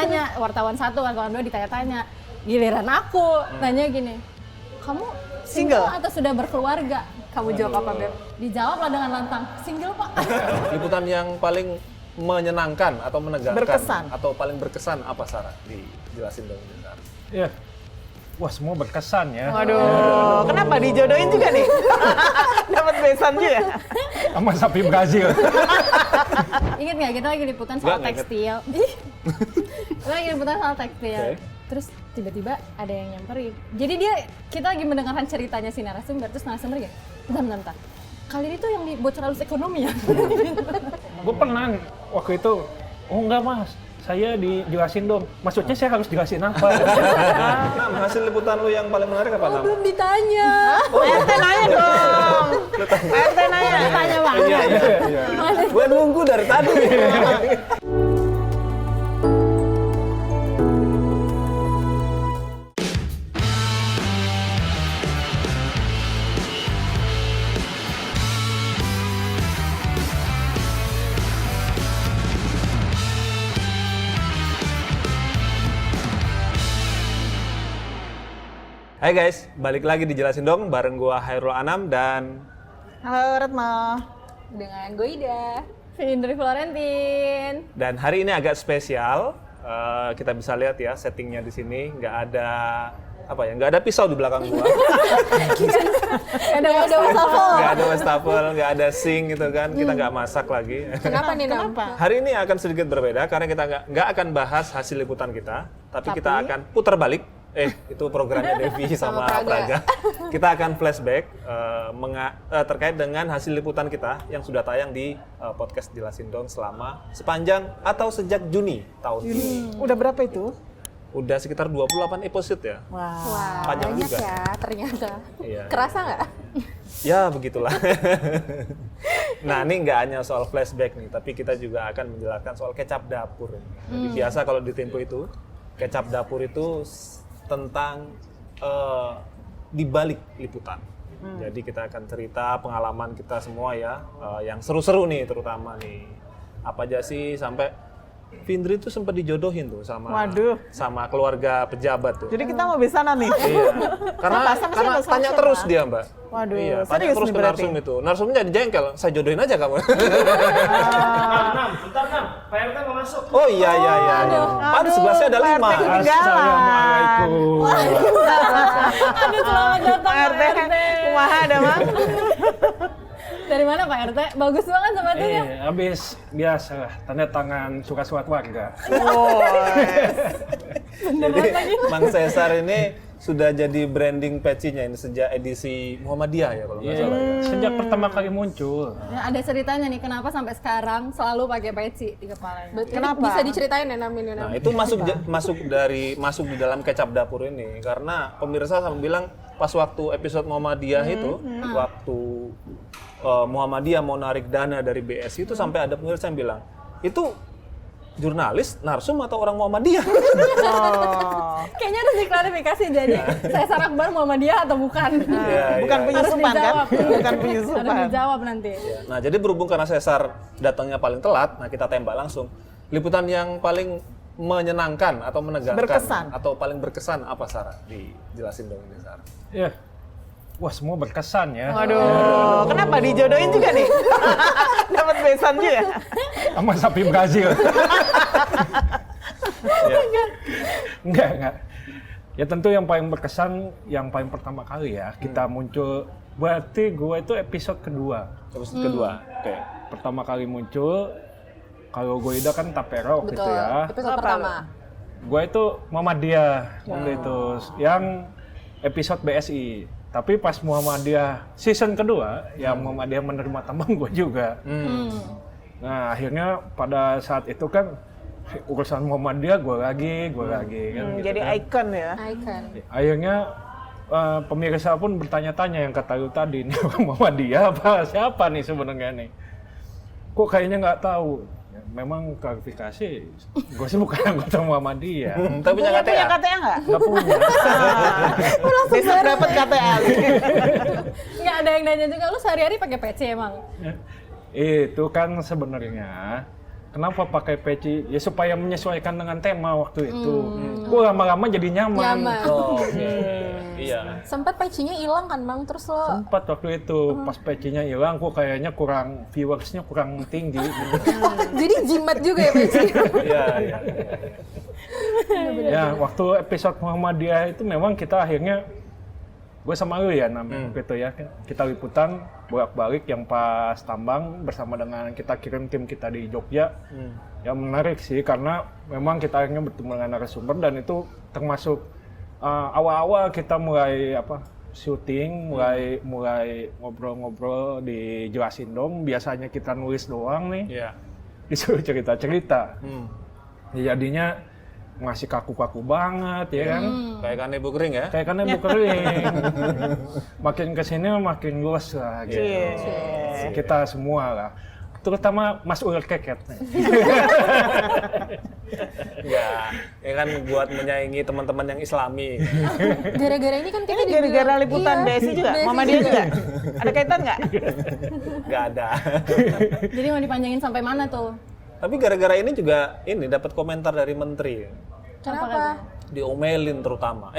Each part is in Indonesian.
ditanya-tanya, wartawan 1, wartawan 2 ditanya-tanya. Giliran aku nanya gini, kamu single atau sudah berkeluarga? Kamu jawab apa, Beb? Dijawab lah dengan lantang, single Pak. Liputan yang paling menyenangkan atau menegangkan Berkesan. atau paling berkesan apa Sarah? Dijelasin dong Sarah. Iya. Wah, semua berkesan ya. Waduh, kenapa dijodohin juga nih? Dapat besan juga. Sama sapi Brazil. Ingat nggak kita lagi liputan soal Nggak inget. tekstil? Kita lagi liputan soal tekstil. Oke. Terus tiba-tiba ada yang nyamperin. Jadi kita lagi mendengarkan ceritanya si narasumber, terus narasumber gini, bentar. Kali ini tuh yang bocor halus ekonomi ya? Gue pernah waktu itu, oh enggak mas, saya dijelasin dong. Maksudnya saya harus jelasin apa? Nam, hasil liputan lu yang paling menarik apa Nam? Belum ditanya. RT nanya dong. RT nanya. Tanya banget. Iya. Gue nunggu dari tadi. Hai guys, balik lagi dijelasin dong bareng gua Hairul Anam dan Halo Retno. Dengan Goida, Findri Florentin. hari ini agak spesial. Kita bisa lihat ya settingnya di sini nggak ada pisau di belakang gua, Ada wastafel. nggak ada wastafel, nggak ada sink gitu kan. Kita nggak masak lagi. Kenapa nih Nam? Kenapa? Hari ini akan sedikit berbeda karena kita nggak akan bahas hasil liputan kita, tapi kita akan putar balik. Itu programnya Devi sama Praga. Kita akan flashback terkait dengan hasil liputan kita yang sudah tayang di podcast Jelasin Dong sepanjang atau sejak Juni tahun ini. Udah berapa itu? Udah sekitar 28 episode ya. Wah. Wah, Panjang banyak juga. ya ternyata. Iya. Kerasa nggak? Ya begitulah. Nah ini nggak hanya soal flashback nih, tapi kita juga akan menjelaskan soal kecap dapur. Jadi biasa kalau di Tempo itu, kecap dapur itu tentang di balik liputan. Jadi kita akan cerita pengalaman kita semua ya, yang seru-seru nih terutama nih. Apa aja sih sampai Findri tuh sempat dijodohin tuh sama keluarga pejabat tuh. Jadi kita mau besanan nih. Iya. Karena tanya terus dia, Mbak. Waduh, Iya, tanya serius terus nih ke berarti? narsum itu. Narsumnya jadi jengkel, saya jodohin aja kamu. Bentar, Pak RT mau masuk. Oh iya. Pak di sebelah saya ada Pak 5. RT ketinggalan. Assalamualaikum. Aduh, selamat datang Pak RT, kumaha ada mah? Dari mana Pak RT? Bagus banget sepatunya. Habis biasa lah, tanda tangan surat-surat warga. Jadi Mang Cesar ini sudah jadi branding peci-nya ini sejak edisi Muhammadiyah ya kalau nggak salah. Ya. Sejak pertama kali muncul. Ya, ada ceritanya nih kenapa sampai sekarang selalu pakai peci di kepalanya. Kenapa? Bisa diceritain ya Nam ini? Nah itu masuk di dalam kecap dapur ini karena pemirsa sama bilang pas waktu episode Muhammadiyah itu waktu Muhammadiyah mau narik dana dari BSI itu sampai ada pemirsa yang bilang itu jurnalis, narsum atau orang Muhammadiyah? Kayaknya harus diklarifikasi jadi saya Akbar Muhammadiyah atau bukan? Bukan penyusupan kan? Bukan Harus penyusupan. dijawab nanti. Nah, jadi berhubung karena Cesar datangnya paling telat, nah kita tembak langsung. Liputan yang paling menyenangkan atau menegangkan Berkesan. atau paling berkesan apa Sarah? Dijelasin dong ini Sarah. Iya. Wah, semua berkesan ya. Waduh, kenapa dijodohin juga nih? Dapat besan juga. Sama sapi Brazil. Enggak. Ya tentu yang paling berkesan, yang paling pertama kali ya, kita muncul, berarti gue itu episode kedua. Episode kedua. Oke. Pertama kali muncul, kalau gue kan Tapero gitu ya. Episode pertama. Gue itu Muhammadiyah waktu itu, yang episode BSI. Tapi pas Muhammadiyah season kedua, ya Muhammadiyah menerima tambang gue juga. Nah akhirnya pada saat itu kan urusan Muhammadiyah gue lagi kan. Gitu Jadi kan. ikon ya. Icon. Akhirnya pemirsa pun bertanya-tanya yang kata lu tadi, ini Muhammadiyah apa siapa nih sebenarnya nih? Kok kayaknya nggak tahu? Ya, memang klarifikasi, gue sih bukan anggota Muhammadiyah. Tapi punya Punya KTA. KTA nggak? Nggak punya. Besok dapat KTA. Nggak ada yang nanya juga, lu sehari-hari pakai peci emang? Itu kan sebenarnya kenapa pakai peci? Ya supaya menyesuaikan dengan tema waktu itu. Gue lama-lama jadi nyaman. Oh, oke. Iya. Sempat pecinya hilang kan Bang, terus lo Sempat waktu itu pas pecinya hilang, gue kayaknya kurang viewersnya kurang tinggi. Gitu. jadi jimat juga ya peci. Iya, iya. Ya waktu episode Muhammadiyah itu memang kita akhirnya gue sama lu ya namanya gitu ya, kita liputan bolak-balik yang pas tambang bersama dengan kita kirim tim kita di Jogja. Ya menarik sih karena memang kita akhirnya bertemu dengan narasumber dan itu termasuk awal-awal kita mulai syuting, mulai ngobrol-ngobrol, dijelasin dong. Biasanya kita nulis doang nih, disuruh cerita-cerita. Ya, jadinya masih kaku-kaku banget ya kan. Kayak kanebo kering ya? Kayak kanebo kering. Makin kesini makin luas lah gitu. Kita semua lah. Terutama Mas Ular Keket. Ya kan buat menyaingi teman-teman yang Islami. Gara-gara ini kan kita Gara-gara liputan BSI juga, Muhammadiyah juga. Ada kaitan nggak? Nggak ada. Jadi mau dipanjangin sampai mana tuh? Tapi gara-gara ini juga dapat komentar dari menteri. Kenapa? Diomelin terutama.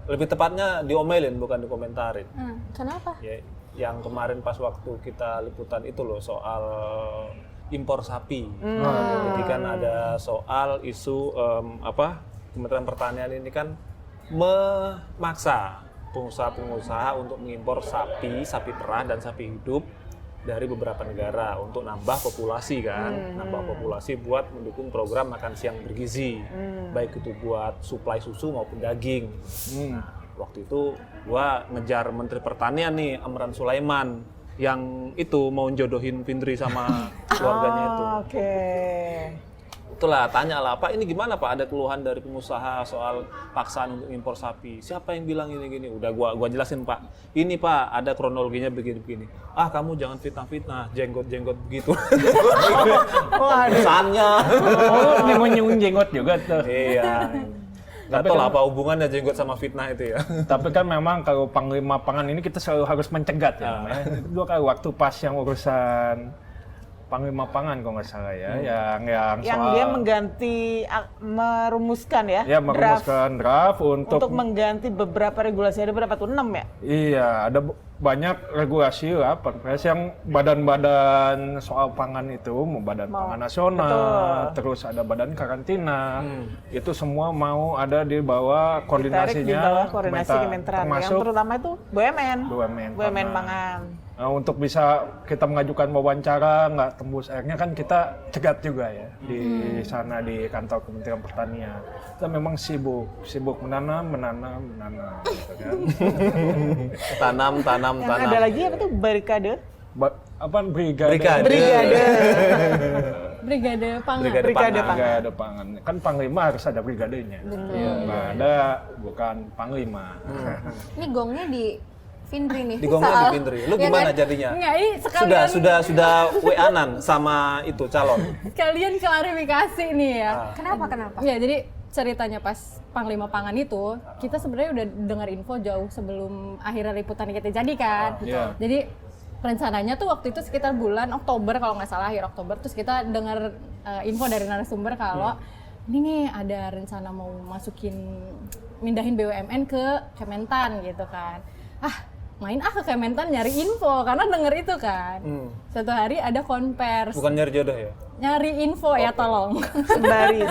Lebih tepatnya diomelin bukan dikomentarin. Kenapa? Ya, yang kemarin pas waktu kita liputan itu loh soal impor sapi. Jadi kan ada soal isu Kementerian Pertanian ini kan memaksa pengusaha-pengusaha untuk mengimpor sapi perah dan sapi hidup dari beberapa negara untuk nambah populasi kan, nambah populasi buat mendukung program makan siang bergizi, baik itu buat suplai susu maupun daging. Waktu itu gua ngejar Menteri Pertanian nih, Amran Sulaiman, yang itu mau jodohin Findri sama keluarganya itu. Oke. Itulah, tanya lah, Pak ini gimana Pak, ada keluhan dari pengusaha soal paksaan untuk impor sapi. Siapa yang bilang ini gini? Udah gua jelasin Pak, ini Pak ada kronologinya begini-begini. Kamu jangan fitnah-fitnah, jenggot-jenggot begitu. Wah, Pesannya. Oh, ini menyinggung jenggot juga tuh. Iya. Gak tau lah apa hubungannya jenggot sama fitnah itu ya. Tapi kan memang kalau Panglima Pangan ini kita selalu harus mencegat ya. Dua kali waktu pas yang urusan Panglima Pangan kalau nggak salah ya, yang soal dia merumuskan ya, merumuskan draft untuk mengganti beberapa regulasi. Ada berapa tuh? 6 ya? Iya, ada banyak regulasi lah, Perpres yang badan-badan soal pangan itu, Badan Pangan Nasional, terus ada Badan Karantina, itu semua mau ada di bawah koordinasinya, di bawah koordinasi Kementerian, yang terutama itu BUMN Pangan. Nah, untuk bisa kita mengajukan wawancara nggak tembus akhirnya kan kita cegat juga ya di sana di kantor Kementerian Pertanian. Kita memang sibuk menanam gitu kan. tanam. Yang ada lagi apa tuh? Barikade? Brigade Pangan. Brigade Pangan. Kan Panglima harus ada brigadenya. Nggak ada, bukan Panglima. Ini gongnya di Findri nih. Digongnya di Findri. Lu gimana jadinya? Enggak, ini sekalian. Sudah WA-an sama itu calon. Kalian klarifikasi nih ya. Kenapa? Ya, jadi ceritanya pas Panglima Pangan itu, kita sebenarnya udah dengar info jauh sebelum akhirnya liputan kita jadi kan. Jadi rencananya tuh waktu itu sekitar bulan Oktober kalau nggak salah, akhir Oktober, terus kita dengar info dari narasumber kalau ini nih ada rencana mau mindahin BUMN ke Kementan gitu kan. Main ke Kementan nyari info karena denger itu kan. Suatu hari ada konvers. Bukan nyari jodoh ya? Nyari info ya tolong. Sembari.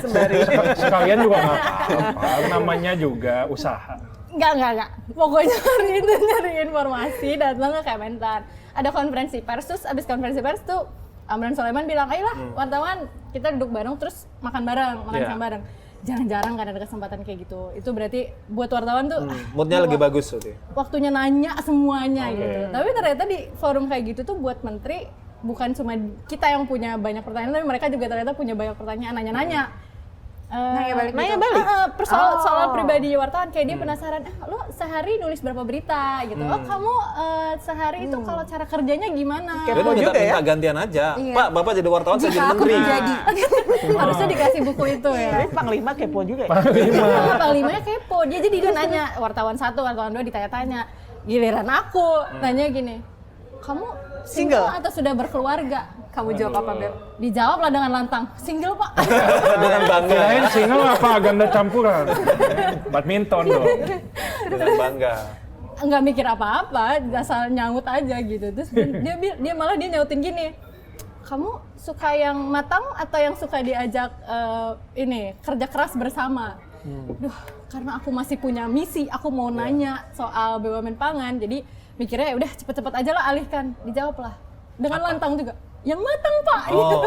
Sekalian juga nggak apa-apa, namanya juga usaha. Enggak. Pokoknya nyari informasi, datang ke Kementan. Ada konferensi pers, terus abis konferensi pers tuh Amran Sulaiman bilang, ayolah wartawan kita duduk bareng terus makan siang bareng. Jarang-jarang kan ada kesempatan kayak gitu. Itu berarti buat wartawan tuh moodnya lagi bagus berarti. Waktunya nanya semuanya gitu. Tapi ternyata di forum kayak gitu tuh buat menteri bukan cuma kita yang punya banyak pertanyaan, tapi mereka juga ternyata punya banyak pertanyaan, nanya-nanya. Nanya balik. Soal pribadi wartawan, kayak dia penasaran, lo sehari nulis berapa berita gitu. Kamu sehari itu kalau cara kerjanya gimana? Dia minta gantian aja. Pak, Bapak jadi wartawan, saya jadi menteri. Harusnya dikasih buku itu ya. Tapi Panglima kepo juga ya? Panglimanya kepo, dia nanya wartawan 1, wartawan 2 ditanya-tanya. Giliran aku nanya gini, kamu single atau sudah berkeluarga? Kamu jawab apa, Beb? Dijawab lah dengan lantang, single Pak. Dengan bangga. Kirain single apa ganda campuran? Badminton dong. Dengan bangga. Nggak mikir apa-apa, asal nyaut aja gitu. Terus dia malah nyautin gini, kamu suka yang matang atau yang suka diajak kerja keras bersama? Duh, karena aku masih punya misi, aku mau nanya soal BUMN pangan, jadi mikirnya ya udah cepet-cepet aja lah alihkan. Dijawab lah dengan lantang juga, yang matang Pak. Gitu.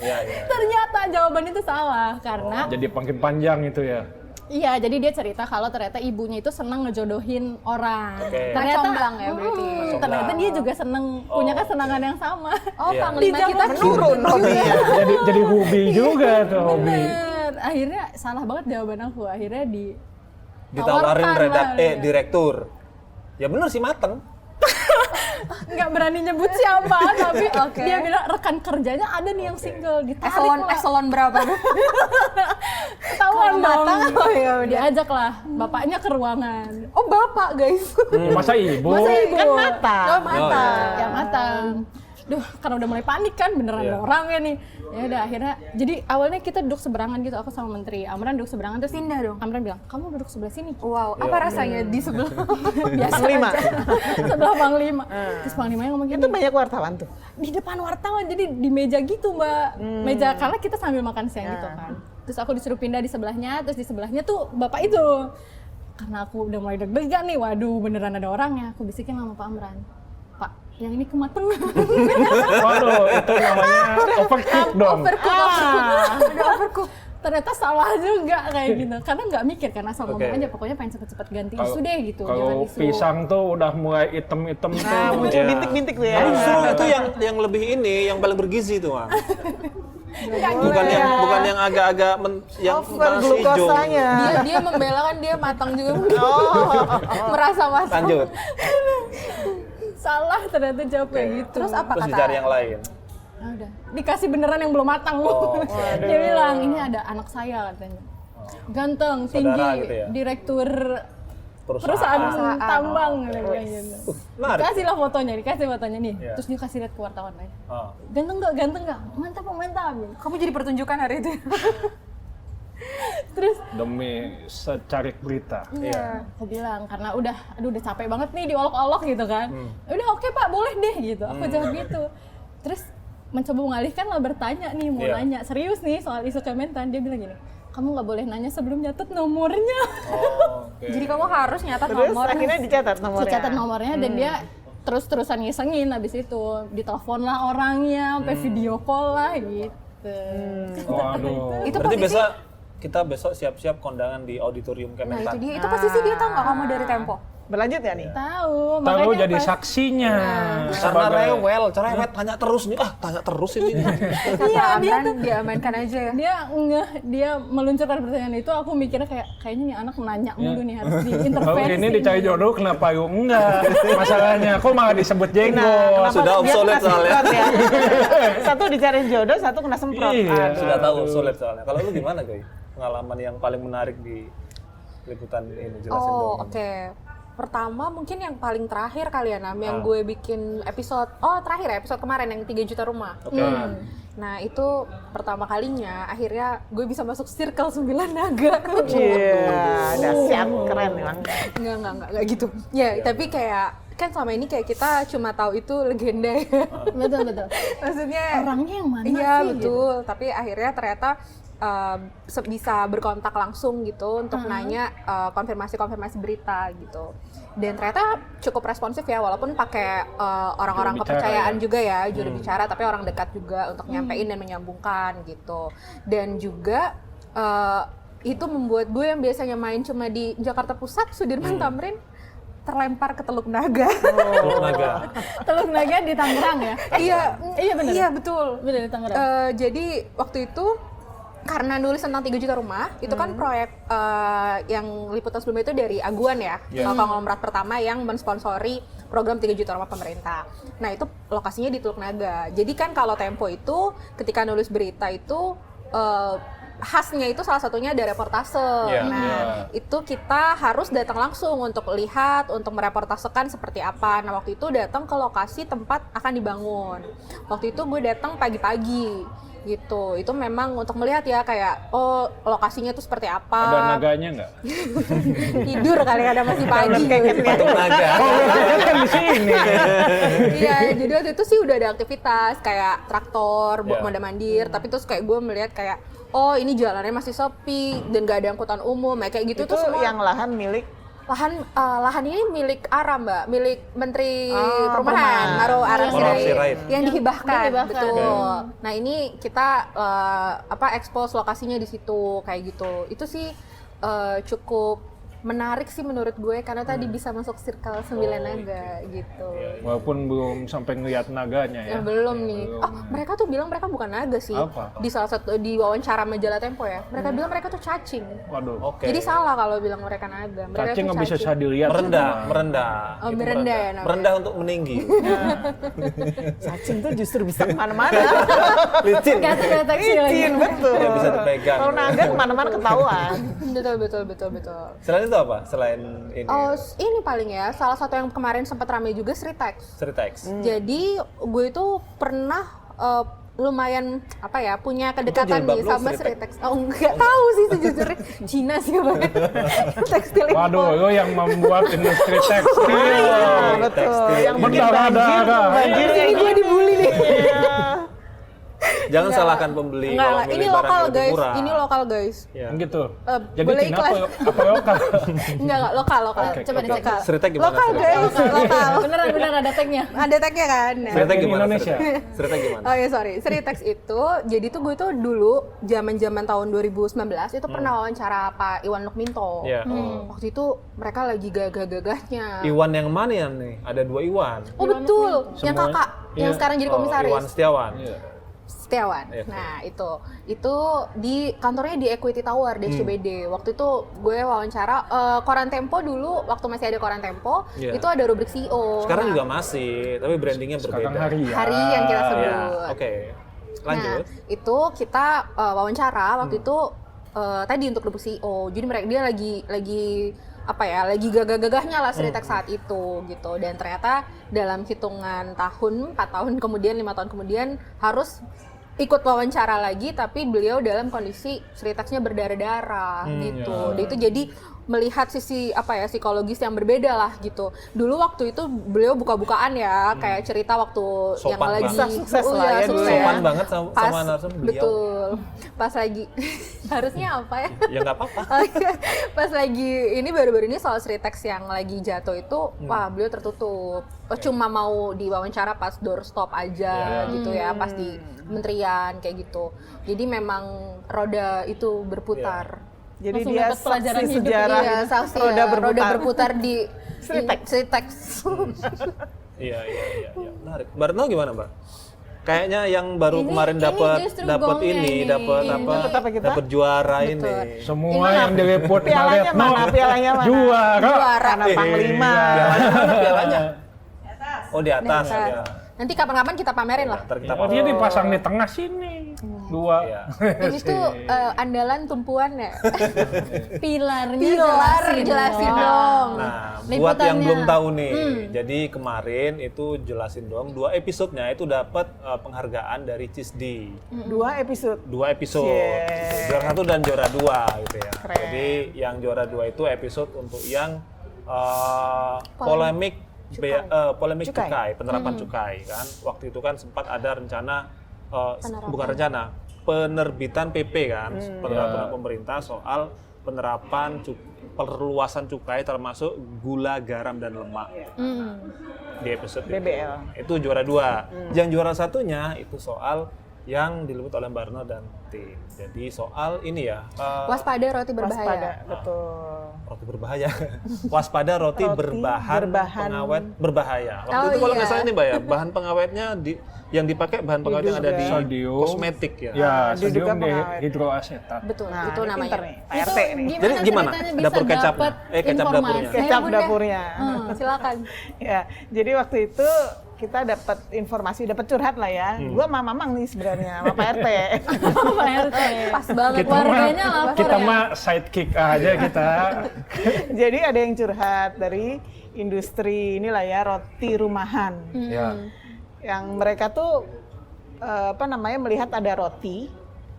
Iya. Ternyata jawaban itu salah karena Jadi makin panjang itu ya. iya, jadi dia cerita kalau ternyata ibunya itu senang ngejodohin orang. Oke. Ternyata Comblang ya berarti. ternyata dia juga senang punya kesenangan yang sama. Oh, Iya. panglima kita Menurun hobinya. Jadi hobi juga tuh hobi. Bener. Akhirnya salah banget jawaban aku. Akhirnya Ditawarin tawarkan lah dia. direktur. Ya bener sih mateng. Nggak berani nyebut siapa, tapi dia bilang rekan kerjanya ada nih yang single, ditarik lah. eselon berapa? Ketahuan dong. matang, oh ya udah. Diajak lah bapaknya ke ruangan. Oh, Bapak, guys. Ya, masa ibu? Masa ibu? Kan matang. Oh, matang. Ya matang. Duh, karena udah mulai panik kan, beneran ada orangnya nih. Ya udah akhirnya, jadi awalnya kita duduk seberangan gitu, aku sama Menteri. Amran duduk seberangan, terus Pindah dong. Amran bilang, kamu duduk sebelah sini. Wow, apa rasanya di sebelah? Biasa Panglima. aja. Sebelah Panglima. Terus Panglimanya ngomong gini, Itu banyak wartawan tuh. di depan wartawan, jadi di meja gitu Mbak. Meja, karena kita sambil makan siang gitu kan. Terus aku disuruh pindah di sebelahnya, terus di sebelahnya tuh bapak itu. Karena aku udah mulai deg-degan nih, waduh beneran ada orangnya. Aku bisikin sama Pak Amran, Pak, yang ini kematangan. Waduh, itu namanya overcook dong. Overcook. Ternyata salah juga kayak gitu. Karena nggak mikir kan, asal ngomong aja, pokoknya pengen cepet-cepet ganti isu deh gitu. Jangan Kalau isu. pisang tuh udah mulai item-item tuh. Muncul bintik-bintik tuh ya. Justru itu yang lebih yang paling bergizi tuh, Mang. Bukan yang agak-agak yang Over masih hijau. glukosanya. Dia membela kan dia matang juga. Merasa matang. Lanjut. Salah ternyata jawab kayak gitu. Terus apa Terus kata? dicari yang lain. Nah, udah dikasih beneran yang belum matang. Dia bilang ini ada anak saya katanya, ganteng, Saudara tinggi, gitu ya? direktur perusahaan tambang kayak gitu. Menarik. Dikasih lah fotonya, dikasih fotonya nih. Iya. Terus dia kasih lihat ke wartawan lain. Oh. Ganteng nggak? Ganteng nggak? Mantap, mantap. Kamu jadi pertunjukan hari itu. Terus Demi secari berita. iya, aku bilang karena udah capek banget nih diolok-olok gitu kan. Udah oke Pak, boleh deh gitu. Aku jawab gitu. Terus mencoba mengalihkan lah, bertanya nih, mau nanya serius nih soal isu Kementan. Dia bilang gini, kamu nggak boleh nanya sebelum nyatet nomornya. Jadi kamu harus nyatat Terus nomor. akhirnya dicatat nomornya. Dicatat nomornya dan dia terus-terusan ngisengin. Habis itu ditelepon lah orangnya, sampai video call lah gitu. Waduh. Itu Berarti posisi. kita besok siap-siap kondangan di auditorium Nah, Kementan. itu dia. Itu posisi dia tahu nggak kamu dari Tempo? Berlanjut ya nih? Tahu, Tahu makanya jadi pas- saksinya. Karena rewel, cerewet, tanya terus nih. Tanya terus ini. Kata Iya, dia Amran, diamankan aja ya. dia meluncurkan pertanyaan itu, aku mikirnya kayaknya nih anak nanya mulu nih, harus Kalau diintervensi. ini dicari jodoh kenapa yuk enggak? Masalahnya kok malah disebut jenggot. Sudah dia obsolete kena soalnya. semprot ya? Satu dicari jodoh, satu kena semprot. Iya. Sudah tahu sulit soalnya. Kalau lu gimana, Goy? Pengalaman yang paling menarik di liputan ini, jelasin Oh, dong. oke. Pertama mungkin yang paling terakhir kali ya, Nam, yang gue bikin episode, terakhir ya, episode kemarin yang 3 juta rumah. Oke. Nah, itu pertama kalinya akhirnya gue bisa masuk circle 9 naga. Iya, dahsyat, keren memang. Enggak gitu. Ya, tapi kayak kan selama ini kayak kita cuma tahu itu legenda ya. Betul. Maksudnya Orangnya yang mana iya, sih? betul. Tapi akhirnya ternyata bisa berkontak langsung gitu untuk nanya konfirmasi berita gitu. Dan ternyata cukup responsif ya, walaupun pakai orang-orang Juru bicara kepercayaan ya. juga ya, juru bicara, tapi orang dekat juga untuk nyampein dan menyambungkan gitu. Dan juga itu membuat gue yang biasanya main cuma di Jakarta Pusat, Sudirman Tamrin, terlempar ke Teluk Naga. Teluk Naga. Teluk Naga di Tangerang ya? Iya benar. Iya betul. Benar di Tangerang. Jadi waktu itu karena nulis tentang 3 juta rumah, itu kan proyek yang liputan sebelumnya itu dari Aguan ya, konglomerat pertama yang mensponsori program 3 juta rumah pemerintah. Nah, itu lokasinya di Teluk Naga. Jadi kan kalau Tempo itu ketika nulis berita itu khasnya itu salah satunya ada reportase. Nah, itu kita harus datang langsung untuk lihat, untuk mereportasekan seperti apa. Nah, waktu itu datang ke lokasi tempat akan dibangun. Waktu itu gue datang pagi-pagi gitu. Itu memang untuk melihat ya kayak lokasinya itu seperti apa. Ada naganya nggak? Tidur kali ada masih pagi. Patung naga. Kan di sini. Iya, jadi waktu itu sih udah ada aktivitas kayak traktor buat mondar-mandir, tapi terus kayak gue melihat kayak ini jalannya masih sepi dan gak ada angkutan umum, kayak gitu Itu tuh semua. yang lahan milik Lahan ini milik ARA, Mbak, milik Menteri Perumahan. Perumahan, Maro Araf Maro Sirait, Sirait. yang dihibahkan, Dihibahkan. betul. Nah ini kita expose lokasinya di situ kayak gitu. Itu sih cukup menarik sih menurut gue karena tadi bisa masuk circle 9 naga gitu. Walaupun belum sampai ngeliat naganya ya. Belum nih. Mereka tuh bilang mereka bukan naga sih. Apa? Di salah satu di wawancara majalah Tempo ya. Mereka bilang mereka tuh cacing. Waduh. Oke. Jadi salah kalau bilang mereka naga. Mereka Cacing tuh nggak bisa saya dilihat. Merendah. Oh, Itu merendah ya namanya. Merendah untuk meninggi. cacing tuh justru bisa kemana-mana. Licin. Gak terdeteksi lagi. Licin, betul. Nggak bisa dipegang. Kalau naga kemana-mana ketahuan. Betul. Selain itu apa? Selain ini. Ini paling ya, salah satu yang kemarin sempat ramai juga Sritex. Sritex. Jadi gue itu pernah lumayan punya kedekatan jilbab nih lu sama Sritex? Sritex. Nggak tahu sih sejujurnya. Cina sih kemarin. Tekstil impor. Waduh, lo yang membuat industri tekstil. Betul. Yang bikin Berdarah-darah. banjir Ini gue dibully nih. Jangan salahkan pembeli kalau Ini milih barang lokal yang lebih guys, murah. ini lokal guys. Ya. Gitu. Jadi boleh Cina iklan? apa lokal? Enggak, lokal. Oke, Coba oke. dicek. Sritex gimana? Lokal Sritex? guys, lokal. Beneran ada tagnya. Ada tagnya kan? Nah. Sritex Di gimana? Indonesia. Sritex gimana? Oh ya sorry, Sritex itu, jadi tuh gue tuh dulu zaman tahun 2019 itu pernah wawancara Pak Iwan Lukminto. Iya. Waktu itu mereka lagi gagah-gagahnya. Iwan yang mana ya nih? Ada 2 Iwan. Oh betul, yang Semua- kakak, yang iya. sekarang jadi komisaris. Iwan Setiawan. Setiawan. Iya. Nah itu di kantornya di Equity Tower di SCBD. Waktu itu gue wawancara Koran Tempo dulu, waktu masih ada Koran Tempo, Iya. itu ada rubrik CEO. Sekarang Nah, juga masih, tapi brandingnya Sekarang berbeda. harian. hari yang kita sebut. Ya, oke. Lanjut. Nah, itu kita wawancara waktu itu tadi untuk rubrik CEO. Jadi dia lagi gagah-gagahnya lah Sritex saat itu gitu. Dan ternyata dalam hitungan tahun, 4 tahun kemudian, 5 tahun kemudian harus ikut wawancara lagi, tapi beliau dalam kondisi Sritexnya berdarah-darah gitu. Dan itu jadi melihat sisi psikologis yang berbeda lah gitu. Dulu waktu itu beliau buka-bukaan ya, kayak cerita waktu Sopan yang lagi banget. Sukses lah ya dulu sukses. ya. Sopan banget sama narasumber beliau. Betul. Pas lagi harusnya apa ya? Ya nggak apa-apa. Pas lagi ini baru-baru ini soal Sritex yang lagi jatuh itu, wah beliau tertutup. Cuma mau diwawancara pas doorstop aja gitu ya, pas di kementerian kayak gitu. Jadi memang roda itu berputar. Jadi Langsung dia dapat pelajaran saksi hidup. sejarah Iya, saksi roda ya, berputar. roda berputar di Sritex. Sritex. Iya. Menarik. Mbak Retno gimana, Mbak? Kayaknya yang baru Ini- kemarin ini dapat justru dapat gongnya ini, nih. dapat Ini. Dapat apa kita? dapat juara Betul. ini. Semua yang diliput Pialanya Mbak Retno mana? Pialanya mana? juara. Karena Panglima. Pialanya mana pialanya? Oh, di atas Nah, ya. Nanti kapan-kapan kita pamerin lah. Ntar kita Oh, dia dipasang di tengah sini. Dua. Iya. Ini tuh andalan tumpuan ya. Pilarnya Pilar jelasin dong. Nah, buat Liputannya. yang belum tahu nih, jadi kemarin itu jelasin dong, 2 episodenya itu dapat penghargaan dari CISDI. 2 episode. 2 episode, Yeah. juara 1 dan juara 2 gitu ya. Keren. Jadi yang juara 2 itu episode untuk yang polemik cukai, penerapan cukai kan. Waktu itu kan sempat ada rencana bukan rencana, penerbitan PP kan, peraturan pemerintah soal penerapan perluasan cukai termasuk gula, garam dan lemak. Di episode itu. BBL. Itu juara 2. Yang juara satunya itu soal yang diliput oleh Mbak Retno dan tim. Jadi soal ini ya, Waspada roti berbahaya. Waspada, betul. roti berbahaya. Waspada roti berbahan pengawet berbahaya. Waktu Oh, itu kalau iya. nggak salah ini Mbak ya, bahan pengawetnya yang dipakai bahan pengawet yang ada di Sodium. kosmetik ya. Ya, diduga sodium pengawet. dihidroasetat. Betul, Nah, itu ini namanya. pinter nih, Pak RT nih. Jadi gimana? ceritanya bisa Dapur kecapnya? dapet Kecap informasi? dapurnya. Kecap Bunda. dapurnya. Silakan. Ya, jadi waktu itu kita dapat informasi, dapat curhat lah ya. Gua sama Mamang nih sebenarnya, sama Pak RT. Pak RT. Pas banget. Warganya lapor kita ya. mah sidekick aja kita. Jadi ada yang curhat dari industri inilah ya, roti rumahan. Ya. Yang mereka tuh melihat ada roti,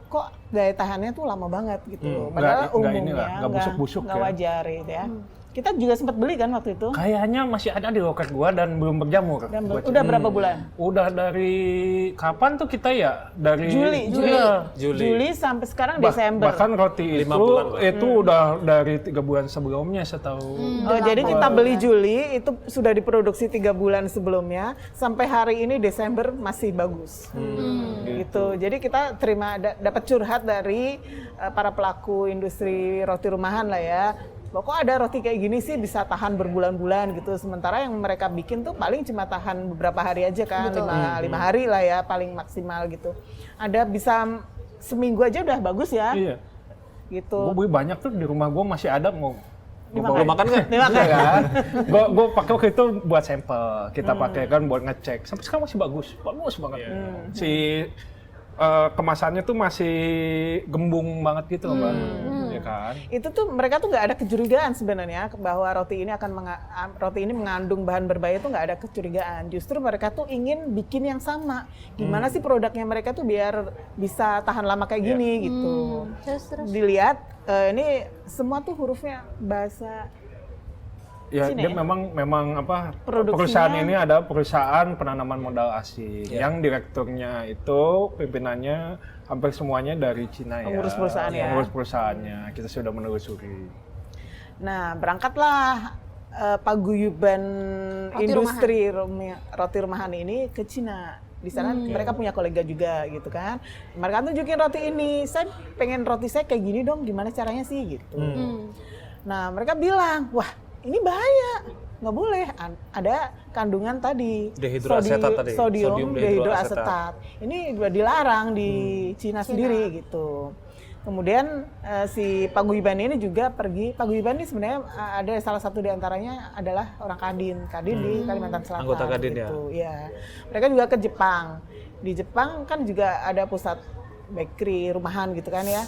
kok daya tahannya tuh lama banget gitu. Padahal umumnya nggak busuk-busuk nggak ya. wajar gitu ya. Kita juga sempat beli kan waktu itu. Kayaknya masih ada di loket gua dan belum berjamur. Dan Gua cek. udah berapa bulan? Udah dari kapan tuh kita ya? Dari Juli. Iya. Juli sampai sekarang Bah- Desember. Bahkan roti 5 bulan, Pak. itu udah dari 3 bulan sebelumnya setahu. Oh, jadi kita beli Juli itu sudah diproduksi 3 bulan sebelumnya, sampai hari ini Desember masih bagus. Gitu. Jadi kita dapat curhat dari para pelaku industri roti rumahan lah ya. Kok ada roti kayak gini sih bisa tahan berbulan-bulan gitu. Sementara yang mereka bikin tuh paling cuma tahan beberapa hari aja kan, 5 hari lah ya paling maksimal gitu. Ada bisa seminggu aja udah bagus ya. Iya. Gitu. Gue beli banyak tuh di rumah gue masih ada mau. Belum makan nggak? Iya kan? Gue pakai waktu itu buat sampel. Kita pakai kan buat ngecek. Sampai sekarang masih bagus banget. Si kemasannya tuh masih gembung banget gitu loh, Mbak. Ya kan? Itu tuh mereka tuh nggak ada kecurigaan sebenarnya bahwa roti ini mengandung bahan berbahaya, tuh nggak ada kecurigaan. Justru mereka tuh ingin bikin yang sama. Gimana sih produknya mereka tuh biar bisa tahan lama kayak gini gitu. Terus. Dilihat ini semua tuh hurufnya bahasa Ya, Cina dia ya? memang apa Produksinya- perusahaan ini ada perusahaan penanaman modal asing yang direkturnya itu pimpinannya hampir semuanya dari Cina ya. Pengurus perusahaan ya. Pengurus perusahaannya. Kita sudah menelusuri. Nah, berangkatlah paguyuban Roti industri roti rumahan ini ke Cina. Di sana mereka punya kolega juga gitu kan. Mereka tunjukin roti ini, saya pengen roti saya kayak gini dong, gimana caranya sih gitu. Nah, mereka bilang, wah ini bahaya, nggak boleh. Ada kandungan tadi, Dehidroasetat tadi. sodium Sodium dehidroasetat. Ini udah dilarang di Cina sendiri gitu. Kemudian si paguyuban ini juga pergi. Paguyuban ini sebenarnya ada salah satu diantaranya adalah orang Kadin di Kalimantan Selatan. Anggota Kadin gitu. Ya. Mereka juga ke Jepang. Di Jepang kan juga ada pusat bakery rumahan gitu kan ya.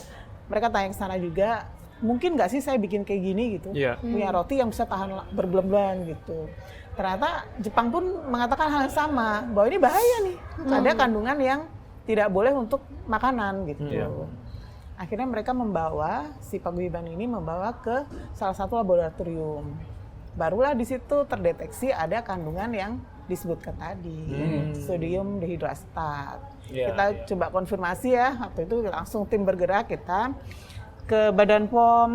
Mereka tanya ke sana juga. Mungkin nggak sih saya bikin kayak gini gitu, punya roti yang bisa tahan berbulan-bulan gitu. Ternyata Jepang pun mengatakan hal yang sama, bahwa ini bahaya nih, ada kandungan yang tidak boleh untuk makanan gitu. Akhirnya mereka si paguyuban ini membawa ke salah satu laboratorium. Barulah di situ terdeteksi ada kandungan yang disebutkan tadi, sodium dehidroasetat. Kita coba konfirmasi ya, waktu itu langsung tim bergerak kita ke Badan POM,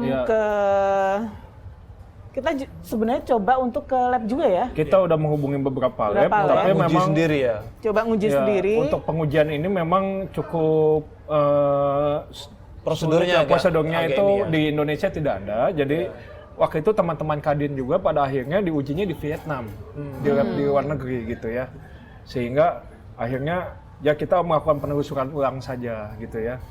kita sebenarnya coba untuk ke lab juga ya. Kita udah menghubungi beberapa lab, Beberapa tapi Uji memang sendiri ya. Coba nguji ya, sendiri. untuk pengujian ini memang cukup Prosedurnya prosedurnya agak itu ini ya. di Indonesia tidak ada. Jadi waktu itu teman-teman Kadin juga pada akhirnya diujinya di Vietnam, di lab di luar negeri gitu ya. Sehingga akhirnya ya kita melakukan penelusuran ulang saja gitu ya.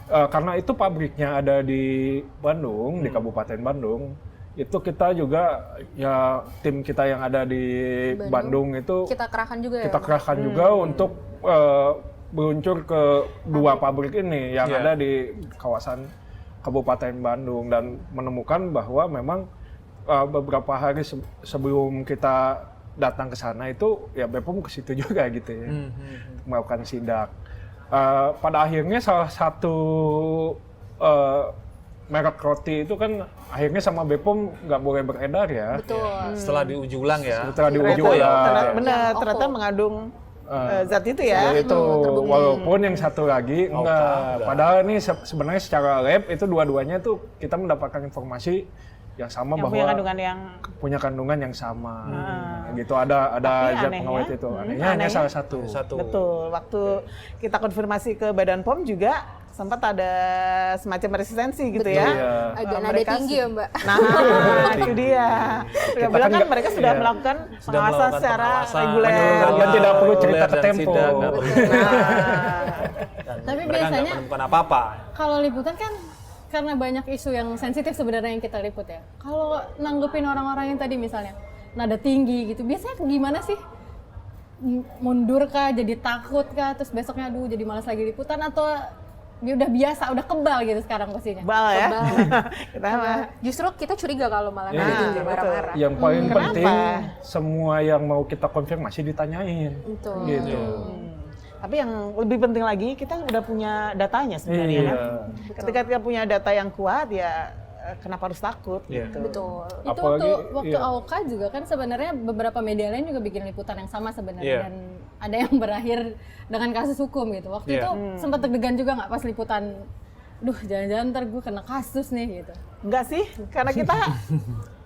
Karena itu pabriknya ada di Bandung, di Kabupaten Bandung, itu kita juga ya tim kita yang ada di Bandung itu Kita kerahkan juga ya. kita kerahkan juga untuk meluncur ke 2 pabrik ini yang ada di kawasan Kabupaten Bandung dan menemukan bahwa memang beberapa hari sebelum kita datang ke sana itu ya BPOM ke situ juga gitu ya, melakukan sidak. Pada akhirnya salah satu merek roti itu kan akhirnya sama BPOM nggak boleh beredar ya. Betul. Setelah diuji ulang ya. Setelah diuji Ternyata ulang. benar, Yang ternyata Oko. mengandung zat itu ya. Itu walaupun yang satu lagi enggak. Padahal ini sebenarnya secara lab itu dua-duanya tuh kita mendapatkan informasi yang sama Yang bahwa punya kandungan yang sama. Gitu ada Tapi zat anehnya, pengawet itu. Anehnya hanya salah satu. Betul. Waktu kita konfirmasi ke Badan POM juga sempat ada semacam resistensi gitu ya. Agak nada Mereka tinggi ya, Mbak. Nah, itu dia. Mereka bilang kan mereka sudah melakukan pengawasan secara reguler. Dan tidak perlu cerita ke Tempo. Tapi mereka biasanya nggak menemukan apa-apa. kalau liputan kan karena banyak isu yang sensitif sebenarnya yang kita liput ya. Kalau nanggepin orang-orang yang tadi misalnya nada tinggi gitu, biasanya gimana sih? mundur kah, jadi takut kah, terus besoknya aduh jadi malas lagi liputan, atau dia udah biasa, udah kebal gitu sekarang pastinya? Kebal ya. Kebal. Kita mah Justru kita curiga kalau malah Iya. gitu betul. marah-marah. Yang paling Kenapa? penting semua yang mau kita konfirmasi ditanyain. Betul. Gitu. Tapi yang lebih penting lagi, kita udah punya datanya sebenarnya Iya. kan. Ketika kita punya data yang kuat, ya kenapa harus takut Iya. gitu. Betul. Itu Apalagi, waktu iya. AOK juga kan sebenarnya beberapa media lain juga bikin liputan yang sama sebenarnya, Iya. dan ada yang berakhir dengan kasus hukum gitu. Waktu Iya. itu sempat deg-degan juga nggak pas liputan, duh jangan-jangan ntar gue kena kasus nih gitu. Enggak sih, karena kita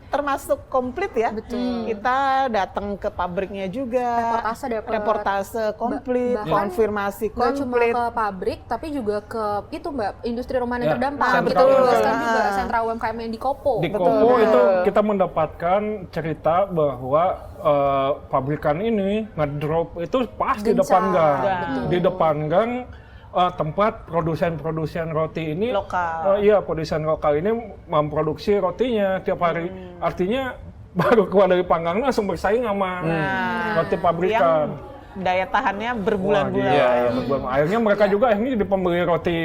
termasuk komplit ya. Betul. Kita datang ke pabriknya juga. Reportase dapet. Reportase komplit, Bahkan konfirmasi Nggak cuma komplit. ke pabrik, tapi juga ke itu Mbak, industri rumahan yang Ya, terdampak. sentra Kita tugaskan UMKM. juga sentra UMKM yang di Kopo. Di Betul, Kopo betul. itu kita mendapatkan cerita bahwa pabrikan ini ngedrop itu pas di Gencar. depan gang. Betul. Di depan gang tempat produsen roti ini Lokal. iya, produsen lokal ini memproduksi rotinya tiap hari. Artinya baru keluar dari panggang langsung bersaing sama roti pabrikan. Yang daya tahannya Wah, berbulan-bulan. iya, iya, berbulan. Akhirnya mereka juga akhirnya jadi pembeli roti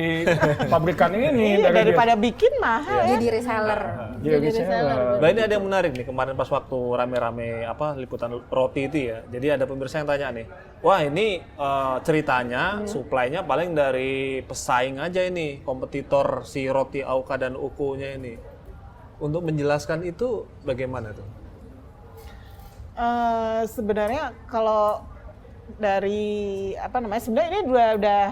pabrikan ini Iya, daripada bikin mahal ya. Jadi reseller. jadi reseller. Nah ini ada yang menarik nih, kemarin pas waktu rame-rame liputan roti itu ya. Jadi ada pemirsa yang tanya nih, wah ini ceritanya supply-nya paling dari pesaing aja ini, kompetitor si roti AOK dan UKU-nya ini. Untuk menjelaskan itu bagaimana tuh? Sebenarnya kalau dari sebenarnya ini udah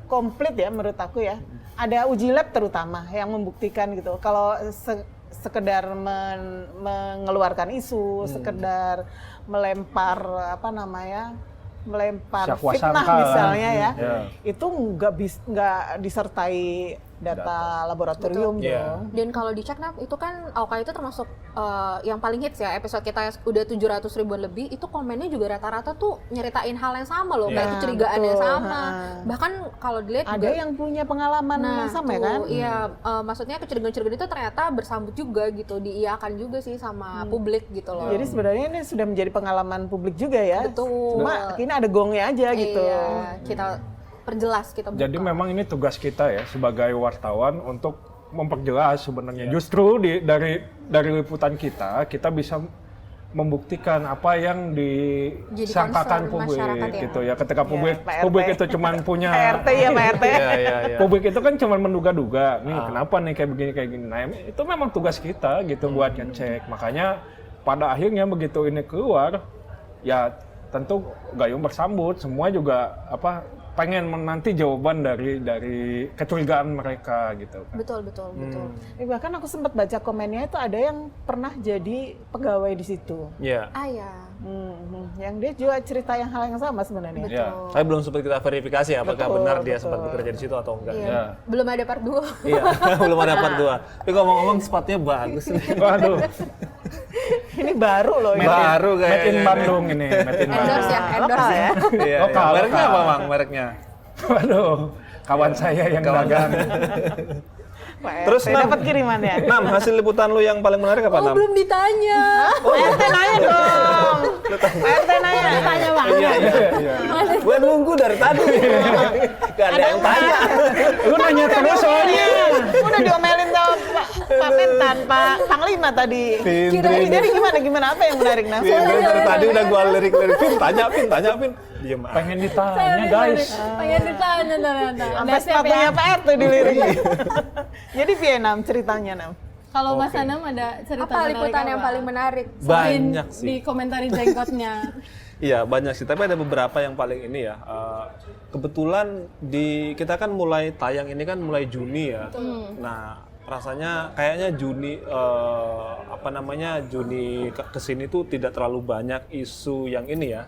komplit ya menurut aku ya. Ada uji lab terutama yang membuktikan gitu. Kalau sekedar mengeluarkan isu, sekedar melempar melempar Syakwa fitnah sangka. misalnya ya, Ya. itu nggak disertai data laboratorium Betul. dong. Dan kalau dicek itu kan AOK itu termasuk yang paling hits ya, episode kita udah 700 ribuan lebih, itu komennya juga rata-rata tuh nyeritain hal yang sama loh, kayak Nah, kecurigaan yang betul. sama. Nah. Bahkan kalau dilihat Ada juga yang punya pengalaman yang sama ya tuh, kan? Iya, maksudnya kecurigaan-kecurigaan itu ternyata bersambut juga gitu, diiyakan juga sih sama publik gitu loh. Jadi sebenarnya ini sudah menjadi pengalaman publik juga ya. Betul. Cuma ini ada gongnya aja gitu. Iya, kita perjelas, kita buka. Jadi memang ini tugas kita ya sebagai wartawan untuk memperjelas sebenarnya. Justru dari liputan kita bisa membuktikan apa yang disangkakan concern publik masyarakat ya. gitu ya. Ketika publik Pak RT. publik itu cuman punya Pak RT ya Pak RT. Iya. publik itu kan cuma menduga-duga nih kenapa nih kayak gini. Nah, itu memang tugas kita gitu buat ngecek. Makanya pada akhirnya begitu ini keluar ya tentu gayung bersambut, semua juga pengen menanti jawaban dari kecurigaan mereka gitu kan. Betul. Bahkan aku sempat baca komennya itu ada yang pernah jadi pegawai di situ. Iya. Ah ya, Yang dia juga cerita hal yang sama sebenarnya. betul. Ya. Tapi belum sempat kita verifikasi apakah Betul, benar dia betul. sempat bekerja di situ atau enggak. Iya. Ya. Belum ada part 2. Iya, belum ada part 2. Tapi ngomong-ngomong sepatunya bagus nih. Waduh, Ini baru loh ini. Baru made in kayaknya. Bandung ini, made in Bandung. Endorse ya, endorse Lokal ya. ya. Iya, Lokal, iya. Mereknya lokal. apa Bang? Mereknya? Waduh, kawan saya yang Kawan. dagang. Pak Terus, RT Nam. dapat kirimannya. Nam, hasil liputan lu yang paling menarik apa, Oh Nam? belum ditanya. Pak RT nanya dong. Pak RT nanya. Tanya banget. Iya. Gue nunggu dari tadi. Gak ada yang tanya. Lu nanya terus soalnya. Udah diomelin sama Pak Mentan, Pak Panglima tadi. Jadi gimana apa yang menarik Nam? Dari tadi udah gua lirik-lirik. Pin, tanya Pin. Diem aja. Pengen ditanya guys. Pengen ditanya ternyata. Sampai Udah siap sepatunya ya. Pak RT dilirik. Jadi Vietnam ceritanya Nam. Kalau Mas Anam ada cerita Apa menarik liputan yang apa? paling menarik? Selain Banyak sih. di komentari jenggotnya. Iya banyak sih, tapi ada beberapa yang paling ini ya. Kebetulan kita kan mulai tayang ini kan mulai Juni ya. Nah rasanya kayaknya Juni Juni kesini tuh tidak terlalu banyak isu yang ini ya,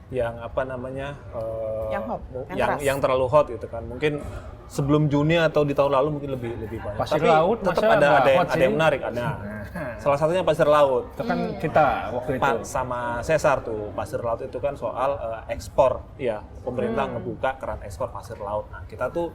yang Yang hot, yang keras. yang terlalu hot gitu kan. Mungkin sebelum Juni atau di tahun lalu mungkin lebih banyak. Pasir Tapi laut tetap masa nggak ada hot sih? yang menarik. Ada. Salah satunya pasir laut. Itu kan kita waktu itu. Sama Cesar tuh, pasir laut itu kan soal ekspor, ya pemerintah ngebuka keran ekspor pasir laut. Nah kita tuh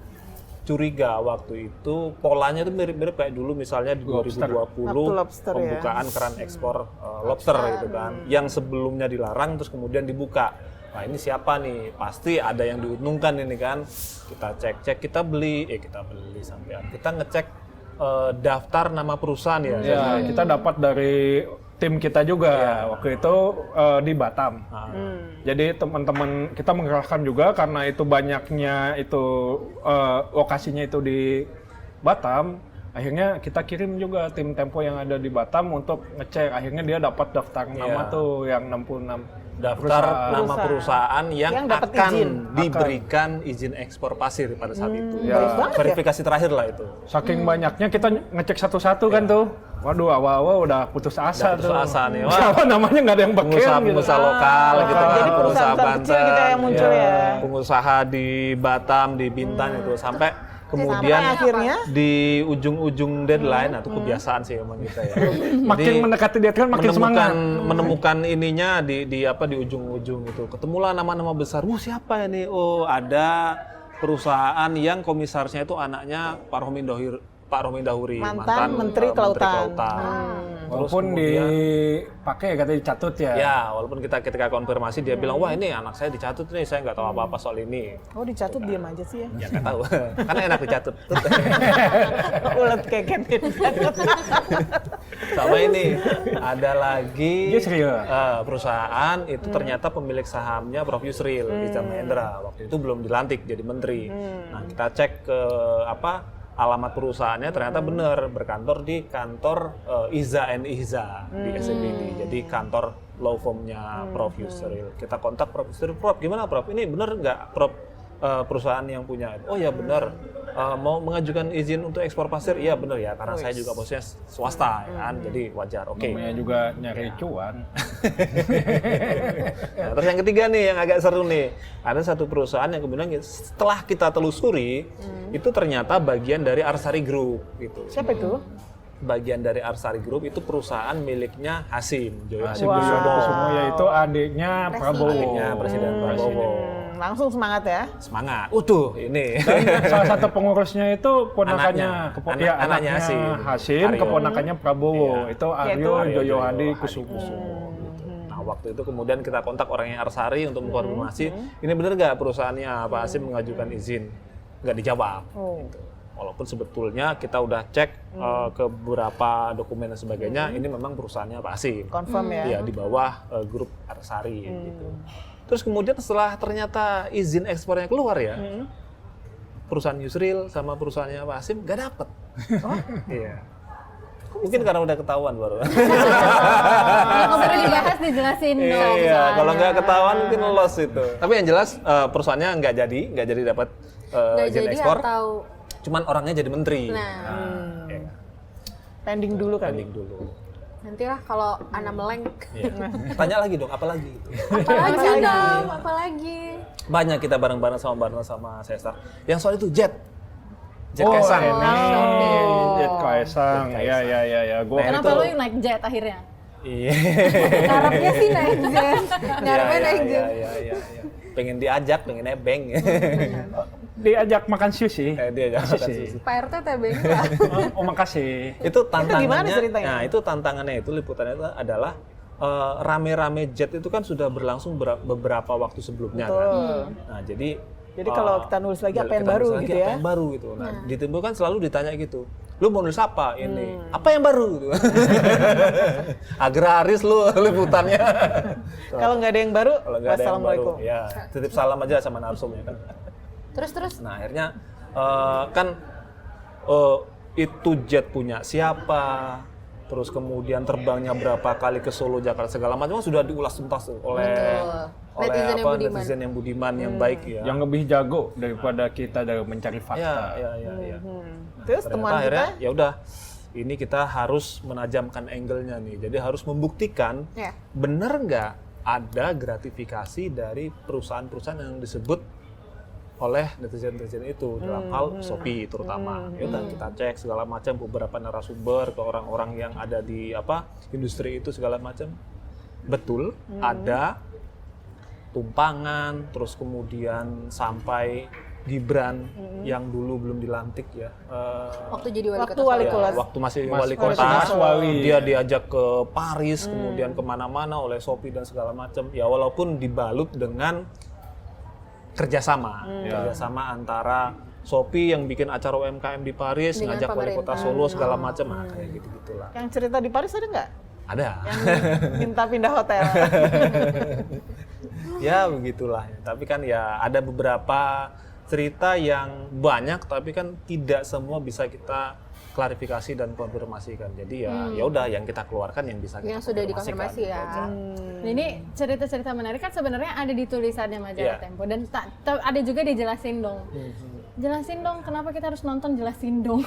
curiga waktu itu polanya itu mirip-mirip kayak dulu misalnya di 2020 lobster, pembukaan keran ekspor lobster gitu kan, yang sebelumnya dilarang terus kemudian dibuka. Nah ini siapa nih? Pasti ada yang diuntungkan ini kan. Kita cek, kita beli sampai kita ngecek daftar nama perusahaan ya. Ya, kita dapat dari tim kita juga waktu itu di Batam. Jadi teman-teman kita mengerahkan juga karena itu banyaknya itu lokasinya itu di Batam. Akhirnya kita kirim juga tim Tempo yang ada di Batam untuk ngecek. Akhirnya dia dapat daftar nama tuh yang 66 daftar nama perusahaan yang akan izin. diberikan izin ekspor pasir pada saat itu. Verifikasi terakhir lah itu. Saking banyaknya kita ngecek satu-satu kan tuh. Waduh, awal-awal udah putus asa tuh. Nih. Wah, namanya nggak ada yang beken gitu. Pengusaha lokal gitu kan. Jadi perusahaan kecil kita yang muncul ya. Pengusaha di Batam, di Bintan itu sampai kemudian akhirnya di ujung-ujung deadline, atau kebiasaan sih emang kita ya. Makin mendekati deadline makin semangat. Menemukan ininya di ujung-ujung itu. Ketemulah nama-nama besar. Siapa ini? Oh, ada perusahaan yang komisarisnya itu anaknya Pak Rohmin Dahuri, mantan Menteri Kelautan. Walaupun dipakai katanya dicatut ya. Ya, walaupun kita ketika konfirmasi dia bilang, wah ini anak saya dicatut nih, saya nggak tahu apa-apa soal ini. Oh dicatut diam aja sih ya? Ya nggak tahu, karena enak dicatut. Ulet keket. Sama ini, ada lagi Dia serius? perusahaan itu ternyata pemilik sahamnya Prof. Yusril Iza Mahendra. Waktu itu belum dilantik jadi menteri. Nah kita cek ke alamat perusahaannya, ternyata benar berkantor di kantor Iza & Iza di SMBD. Jadi kantor law firm-nya Prof. Yusril. Kita kontak Prof. Yusril, Prof gimana Prof? Ini benar nggak Prof perusahaan yang punya? Oh ya benar. Mau mengajukan izin untuk ekspor pasir? Iya benar ya, karena saya juga bosnya swasta kan, jadi wajar. Oke. Namanya juga nyari cuan. Nah, terus yang ketiga nih yang agak seru nih, ada satu perusahaan yang kemudian setelah kita telusuri itu ternyata bagian dari Arsari Group gitu. Siapa itu? Bagian dari Arsari Group itu perusahaan miliknya Hasim Joyo Kusumo, yaitu adiknya Prabowo. Adiknya Presiden Prabowo. Langsung semangat ya? Semangat. Ini. Dan salah satu pengurusnya itu ponakannya, anaknya Hasim, keponakannya Prabowo. Iya. Itu Aryo Joyohadi Kusumo. Nah, waktu itu kemudian kita kontak orangnya Arsari untuk mengkonfirmasi, ini benar nggak perusahaannya Pak Hasim mengajukan izin? Nggak dijawab. Gitu. Walaupun sebetulnya kita udah cek ke beberapa dokumen dan sebagainya, ini memang perusahaannya Pak Hasim. Confirm ya? Iya, di bawah grup Arsari gitu. Terus kemudian setelah ternyata izin ekspornya keluar ya, perusahaan Yusril sama perusahaannya Pak Hasim nggak dapet. Iya. Mungkin karena udah ketahuan baru. Nggak perlu dibahas, dijelasin dong. Iya, kalau nggak ketahuan mungkin lolos itu. Tapi yang jelas perusahaannya nggak jadi dapat izin ekspor. Atau Cuman orangnya jadi menteri. Pending dulu kan? Pending dulu. nantilah kalau Ana meleng. Tanya lagi dong, apa lagi? Apalagi dong, apalagi. Banyak kita bareng-bareng sama Sesar. Yang soal itu Jet Kaisang. ini. Jet Kaisang. Ya. Gua Kenapa lu yang naik jet akhirnya? Iya. Ngarepnya sih naik jet. Ngarepnya naik jet. Iya. Pengen diajak, pengen nebeng. diajak makan sushi. Diajak makan sushi. Pak RT tebeng lah. Oh makasih. Itu tantangannya. gimana ceritanya? Nah, itu tantangannya itu liputannya itu adalah rame-rame jet itu kan sudah berlangsung beberapa waktu sebelumnya kan. Nah, jadi kalau kita nulis lagi apa yang baru gitu ya? Apa yang baru gitu. Nah, di Tempo kan selalu ditanya gitu. Lu mau nulis apa ini? Apa yang baru gitu. Agraris lu liputannya. Kalau nggak ada yang baru, Kalau nggak ada yang baru, wassalamualaikum. ya titip salam aja sama narsumnya kan. Terus. Nah, akhirnya kan itu jet punya siapa? Terus kemudian terbangnya berapa kali ke Solo, Jakarta, segala macam sudah diulas tuntas oleh netizen yang budiman, yang baik ya. Yang lebih jago daripada kita dalam mencari fakta. Iya. Terus temuan akhirnya kita? ya udah, ini kita harus menajamkan angle-nya nih. Jadi harus membuktikan benar nggak ada gratifikasi dari perusahaan-perusahaan yang disebut oleh netizen-netizen itu dalam hal Shopee terutama. Ya udah kita cek segala macam, beberapa narasumber ke orang-orang yang ada di industri itu segala macam. Betul ada tumpangan, terus kemudian sampai Gibran yang dulu belum dilantik ya. Waktu jadi wali kota. wali Ya, kota. waktu masih Wali wali kota kota, Solo. dia diajak ke Paris, kemudian kemana-mana oleh Shopee dan segala macam. Ya walaupun dibalut dengan kerjasama antara Shopee yang bikin acara UMKM di Paris, Dengan ngajak wali kota pemerintah. Solo segala macam, kayak gitu-gitulah. Yang cerita di Paris ada nggak? Ada. Yang minta pindah hotel. Ya begitulah. Tapi kan ya ada beberapa cerita yang banyak, tapi kan tidak semua bisa kita klarifikasi dan konfirmasikan. Jadi ya udah yang kita keluarkan yang bisa kita Yang sudah konfirmasikan. dikonfirmasi ya. Nah, ini cerita-cerita menarik kan sebenarnya ada di tulisannya majalah Tempo dan ada juga dijelasin dong. Jelasin dong kenapa kita harus nonton, jelasin dong.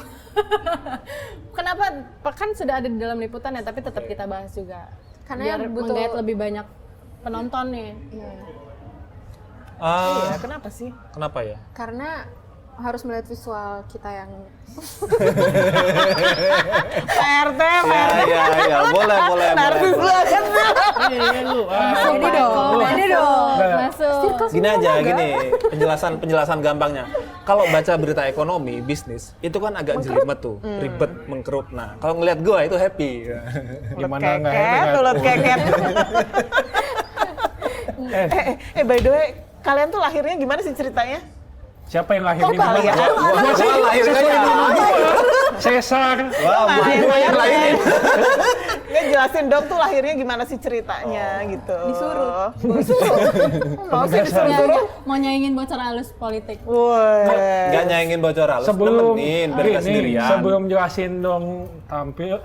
Kenapa kan sudah ada di dalam liputan ya, tapi tetap kita bahas juga. Karena biar butuh- menggait lebih banyak penonton nih. Iya, kenapa sih? Kenapa ya? Karena harus melihat visual kita yang PRT, Ya, boleh. narsis banget. Jadi dong, masuk. Gini aja, penjelasan gampangnya. Kalau baca berita ekonomi, bisnis, itu kan agak jelimet tuh, ribet, mengkerut. Nah, kalau ngelihat gua itu happy. Gimana nggak Keket, happy? ulet keket. By the way, kalian tuh lahirnya gimana sih ceritanya? Siapa yang lahir Oh, di mana? kalian. Gua lahirnya Sesar. wah, gua yang lain. Nggak jelasin dong tuh lahirnya gimana sih ceritanya gitu. Disuruh. Mau sih disuruh. Mau nyaingin bocor halus politik. Woi. Nggak nyaingin bocor halus, Sebelum nemenin, biar nggak sendirian. sebelum jelasin dong tampil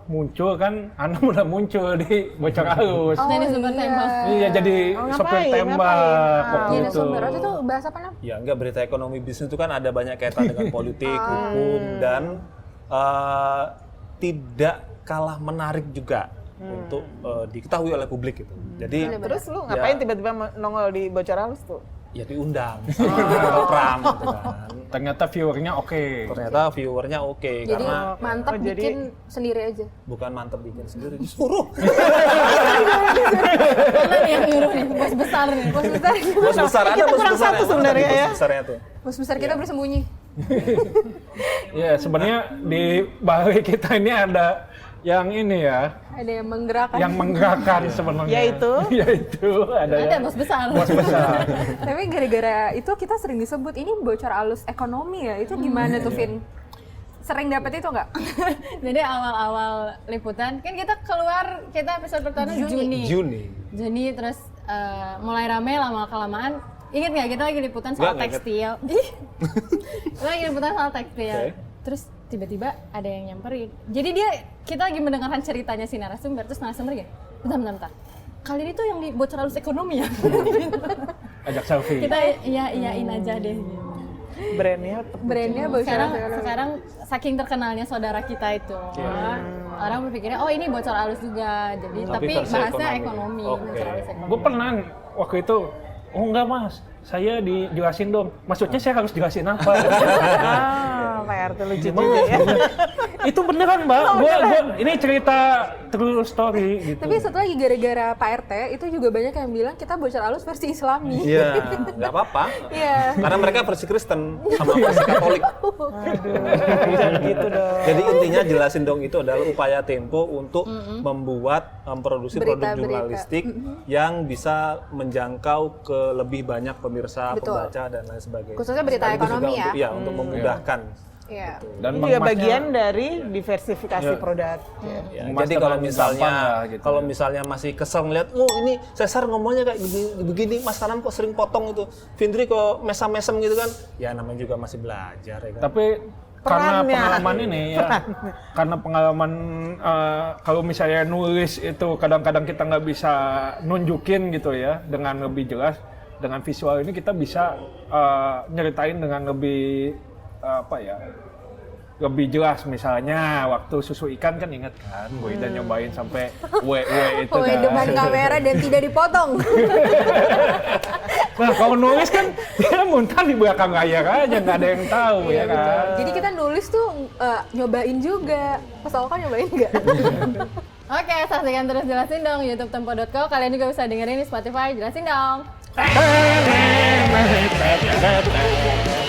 muncul kan Anam udah muncul di Bocor Halus. Nah, ini sumber Tempo. Iya jadi sopir ngapain? tembak waktu Iya, itu. sumber waktu itu bahas apa Nam? Ya enggak, berita ekonomi bisnis itu kan ada banyak kaitan dengan politik, hukum, dan tidak kalah menarik juga untuk diketahui oleh publik gitu. Jadi Terus lu ngapain tiba-tiba nongol di Bocor Halus tuh? ya diundang sama Pram gitu kan. Ternyata viewernya oke. Ternyata viewernya oke Jadi karena mantap jadi- bikin sendiri aja. bukan mantep bikin sendiri, disuruh. Mana nih yang nyuruh nih? Bos besar nih. Bos besar, Bos besar ada, Kita bos kurang besar satu sebenarnya ya. Bos besarnya tuh. bos besar kita bersembunyi. Ya sebenarnya di balik kita ini ada yang ini ya, Ada yang menggerakkan. yang menggerakkan sebenarnya. Yaitu? Yaitu ada Ada yang bos besar. bos besar. Tapi gara-gara itu kita sering disebut ini bocor halus ekonomi ya. Itu gimana tuh, Vin? Sering dapet itu nggak? Jadi awal-awal liputan kan kita keluar, kita episode pertama Juni terus mulai rame lama-kelamaan. Ingat nggak kita lagi liputan soal Nggak ingat. tekstil? Kita lagi liputan soal tekstil. Oke. Terus tiba-tiba ada yang nyamperin. Jadi kita lagi mendengarkan ceritanya si narasumber, terus narasumber gini, bentar. Kali ini tuh yang di bocor halus ekonomi ya? Ajak selfie. Kita iyain aja deh. Brandnya bocor halus ekonomi. Sekarang saking terkenalnya saudara kita itu, orang berpikirnya oh ini bocor halus juga. Jadi tapi versi bahasnya ekonomi. ekonomi, Oke. bocor halus ekonomi. Gue pernah waktu itu, oh enggak mas, saya dijelasin dong. Maksudnya saya harus jelasin apa? PRT lucu juga ya. Itu beneran mbak, gua ini cerita true story gitu. Tapi satu lagi gara-gara Pak RT itu juga banyak yang bilang kita bocor halus versi Islami. Iya, nggak apa-apa. Iya. Karena mereka versi Kristen sama versi Katolik. Jangan gitu dong. Jadi intinya jelasin dong itu adalah upaya Tempo untuk membuat produksi produk Berita-berita. jurnalistik yang bisa menjangkau ke lebih banyak pemirsa, Betul. pembaca dan lain sebagainya. Khususnya berita Sekaligus ekonomi juga ya. Untuk, ya, untuk memudahkan. Iya. Dan Ini juga bagian dari diversifikasi produk. Ya, Memastikan jadi kalau gampang misalnya lah gitu kalau ya. misalnya masih kesel ngeliat, oh ini Cesar ngomongnya kayak begini, Mas Anam kok sering potong itu, Vindri kok mesam-mesem gitu kan? Ya namanya juga masih belajar ya kan. Tapi karena Perannya. pengalaman ini ya, karena pengalaman kalau misalnya nulis itu kadang-kadang kita nggak bisa nunjukin gitu ya dengan lebih jelas, dengan visual ini kita bisa nyeritain dengan lebih lebih jelas. Misalnya waktu susu ikan kan inget kan, gue udah nyobain sampai itu Pokoknya kan. depan kamera dan tidak dipotong. Nah kalau nulis kan dia muntah di belakang layar aja, nggak ada yang tahu ya kan. Jadi kita nulis tuh nyobain juga. Pas awal kan nyobain nggak? Oke, saksikan terus Jelasin Dong YouTube Tempo.co. Kalian juga bisa dengerin di Spotify. Jelasin Dong. Hey, tet, tet, tet.